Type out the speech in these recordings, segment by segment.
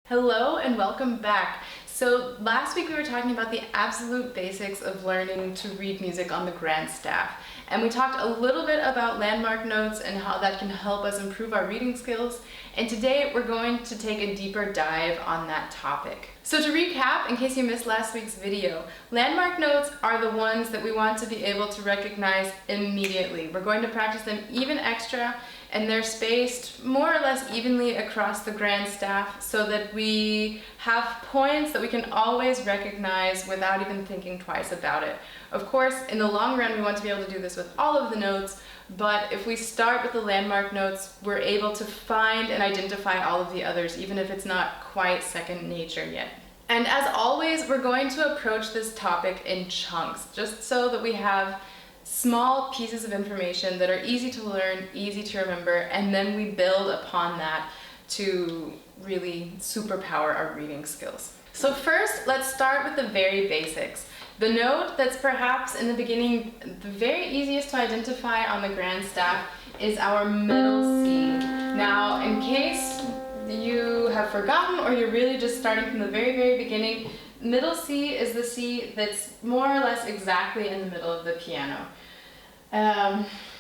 Hello and welcome back. So last week we were talking about the absolute basics of learning to read music on the grand staff. And we talked a little bit about landmark notes and how that can help us improve our reading skills. And today we're going to take a deeper dive on that topic. So to recap, in case you missed last week's video, landmark notes are the ones that we want to be able to recognize immediately. We're going to practice them even extra, and they're spaced more or less evenly across the grand staff so that we have points that we can always recognize without even thinking twice about it. Of course, in the long run, we want to be able to do this with all of the notes, but if we start with the landmark notes, we're able to find and identify all of the others, even if it's not quite second nature yet. And as always, we're going to approach this topic in chunks, just so that we have small pieces of information that are easy to learn, easy to remember, and then we build upon that to really superpower our reading skills. So first, let's start with the very basics. The note that's perhaps in the beginning the very easiest to identify on the grand staff is our middle C. Now, in case you have forgotten or you're really just starting from the very, very beginning, middle C is the C that's more or less exactly in the middle of the piano.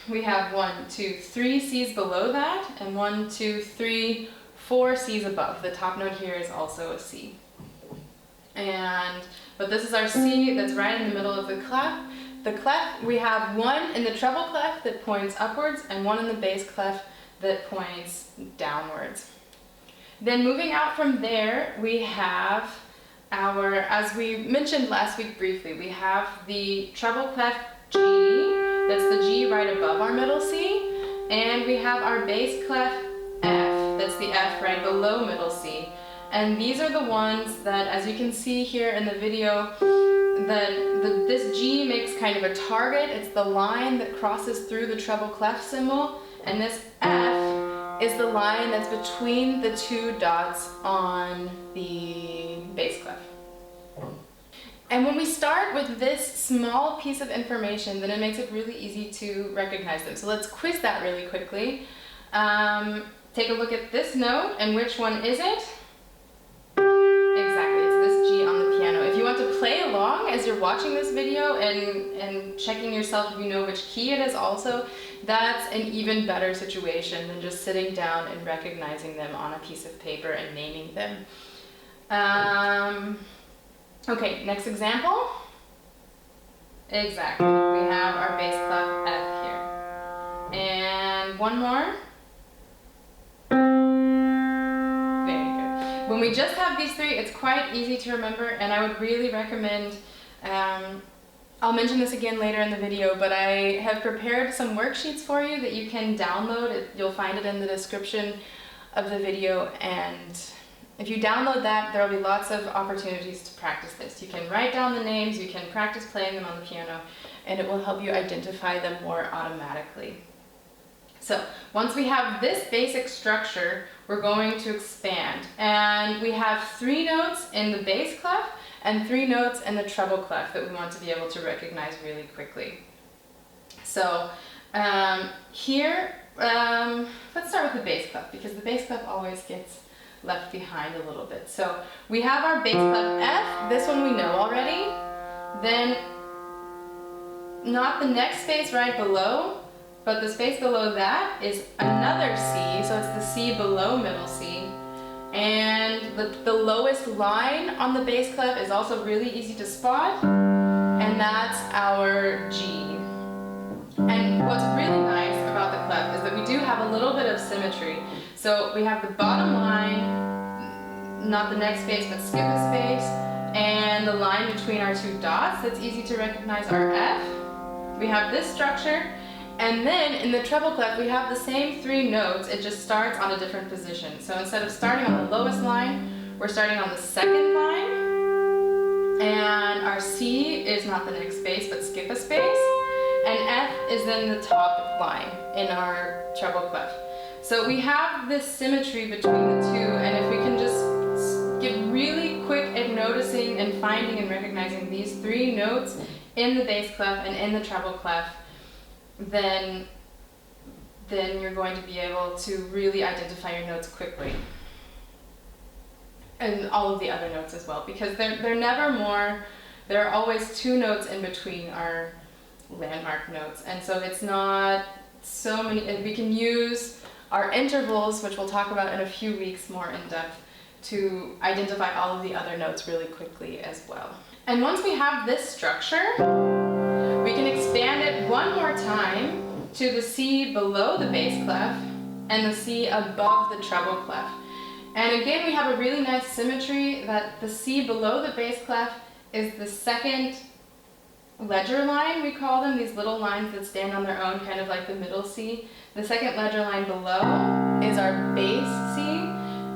We have 1, 2, 3 C's below that, and 1, 2, 3, 4 C's above. The top note here is also a C. But this is our C that's right in the middle of the clef. The clef, we have 1 in the treble clef that points upwards and 1 in the bass clef that points downwards. Then moving out from there, we have our, as we mentioned last week briefly, we have the treble clef G, that's the G right above our middle C, and we have our bass clef F, that's the F right below middle C. And these are the ones that, as you can see here in the video, this G makes kind of a target. It's the line that crosses through the treble clef symbol, and this F is the line that's between the two dots on the bass clef. And when we start with this small piece of information, then it makes it really easy to recognize them. So let's quiz that really quickly. Take a look at this note, and which one is it? Exactly, it's this G on the piano. If you want to play along as you're watching this video and checking yourself if you know which key it is also, that's an even better situation than just sitting down and recognizing them on a piece of paper and naming them. Okay, next example. Exactly, we have our bass clef F here. And one more. Very good. When we just have these three, it's quite easy to remember, and I would really recommend, I'll mention this again later in the video, but I have prepared some worksheets for you that you can download. You'll find it in the description of the video, and if you download that, there will be lots of opportunities to practice this. You can write down the names, you can practice playing them on the piano, and it will help you identify them more automatically. So once we have this basic structure, we're going to expand. And we have 3 notes in the bass clef and 3 notes in the treble clef that we want to be able to recognize really quickly. So here, let's start with the bass clef, because the bass clef always gets left behind a little bit. So we have our bass clef F, this one we know already. Then not the next space right below, but the space below that is another C, so it's the C below middle C. And the lowest line on the bass clef is also really easy to spot, and that's our G. And what's really nice about the clef is that we do have a little bit of symmetry. So we have the bottom line, not the next space, but skip a space, and the line between our 2 dots that's easy to recognize, our F. We have this structure, and then in the treble clef we have the same 3 notes, it just starts on a different position. So instead of starting on the lowest line, we're starting on the 2nd line, and our C is not the next space, but skip a space, and F is then the top line in our treble clef. So we have this symmetry between the 2, and if we can just get really quick at noticing and finding and recognizing these 3 notes in the bass clef and in the treble clef, then you're going to be able to really identify your notes quickly. and all of the other notes as well, because they're never more, there are always 2 notes in between our landmark notes, and so it's not so many, and we can use our intervals, which we'll talk about in a few weeks more in depth, to identify all of the other notes really quickly as well. And once we have this structure, we can expand it one more time to the C below the bass clef and the C above the treble clef. And again, we have a really nice symmetry that the C below the bass clef is the second ledger line, we call them, these little lines that stand on their own, kind of like the middle C. The second ledger line below is our bass C,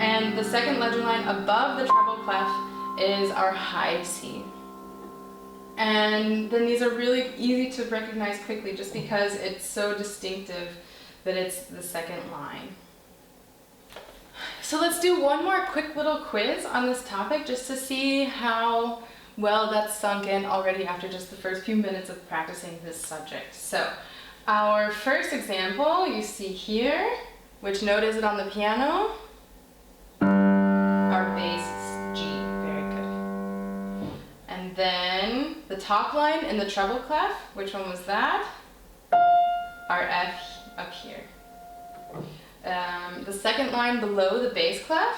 and the second ledger line above the treble clef is our high C. And then these are really easy to recognize quickly just because it's so distinctive that it's the second line. So let's do one more quick little quiz on this topic just to see how well that's sunk in already after just the first few minutes of practicing this subject. So our first example you see here, which note is it on the piano? Our bass G, very good. And then the top line in the treble clef, which one was that? Our F up here. The second line below the bass clef.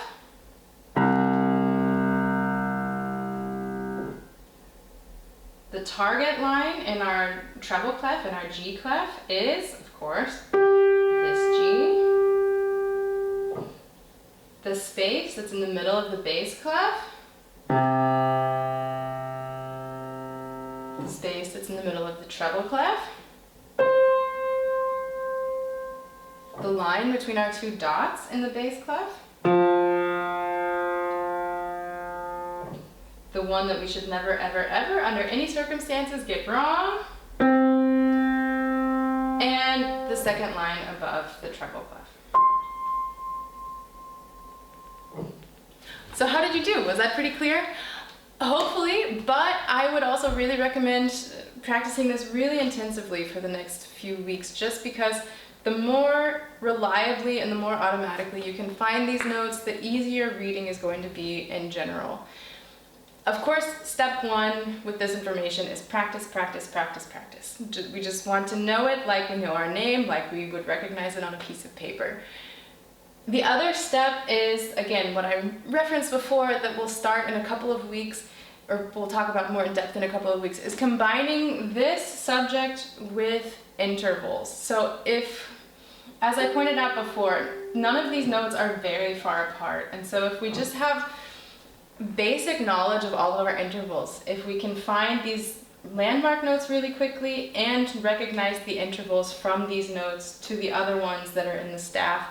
The target line in our treble clef, in our G clef, is, of course, this G. The space that's in the middle of the bass clef. The space that's in the middle of the treble clef. The line between our 2 dots in the bass clef. The one that we should never, ever, ever, under any circumstances, get wrong. And the second line above the treble clef. So how did you do? Was that pretty clear? Hopefully, but I would also really recommend practicing this really intensively for the next few weeks, just because the more reliably and the more automatically you can find these notes, the easier reading is going to be in general. Of course, step 1 with this information is practice, practice, practice, practice. We just want to know it like we know our name, like we would recognize it on a piece of paper. The other step is, again, what I referenced before, that we'll start in a couple of weeks, or we'll talk about more in depth in a couple of weeks, is combining this subject with intervals. So if, as I pointed out before, none of these notes are very far apart, and so if we just have basic knowledge of all of our intervals, if we can find these landmark notes really quickly and recognize the intervals from these notes to the other ones that are in the staff,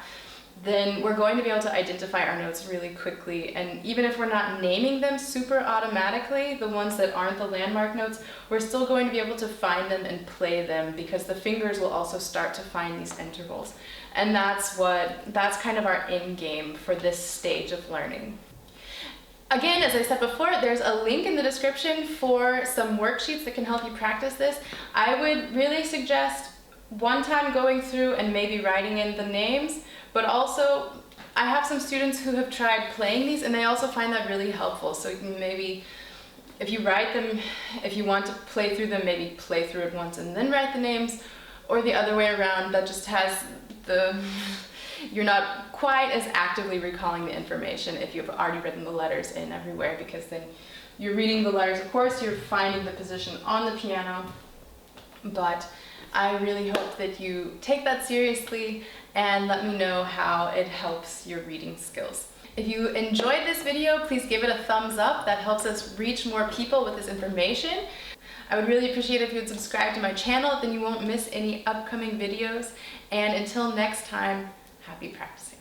then we're going to be able to identify our notes really quickly. And even if we're not naming them super automatically, the ones that aren't the landmark notes, we're still going to be able to find them and play them, because the fingers will also start to find these intervals. And that's kind of our end game for this stage of learning. Again, as I said before, there's a link in the description for some worksheets that can help you practice this. I would really suggest one time going through and maybe writing in the names, but also I have some students who have tried playing these and they also find that really helpful. So you can maybe, if you write them, if you want to play through them, maybe play through it once and then write the names, or the other way around, that just has you're not quite as actively recalling the information if you've already written the letters in everywhere, because then you're reading the letters. Of course, you're finding the position on the piano, but I really hope that you take that seriously and let me know how it helps your reading skills. If you enjoyed this video, please give it a thumbs up. That helps us reach more people with this information. I would really appreciate it if you would subscribe to my channel, then you won't miss any upcoming videos. And until next time, happy practicing.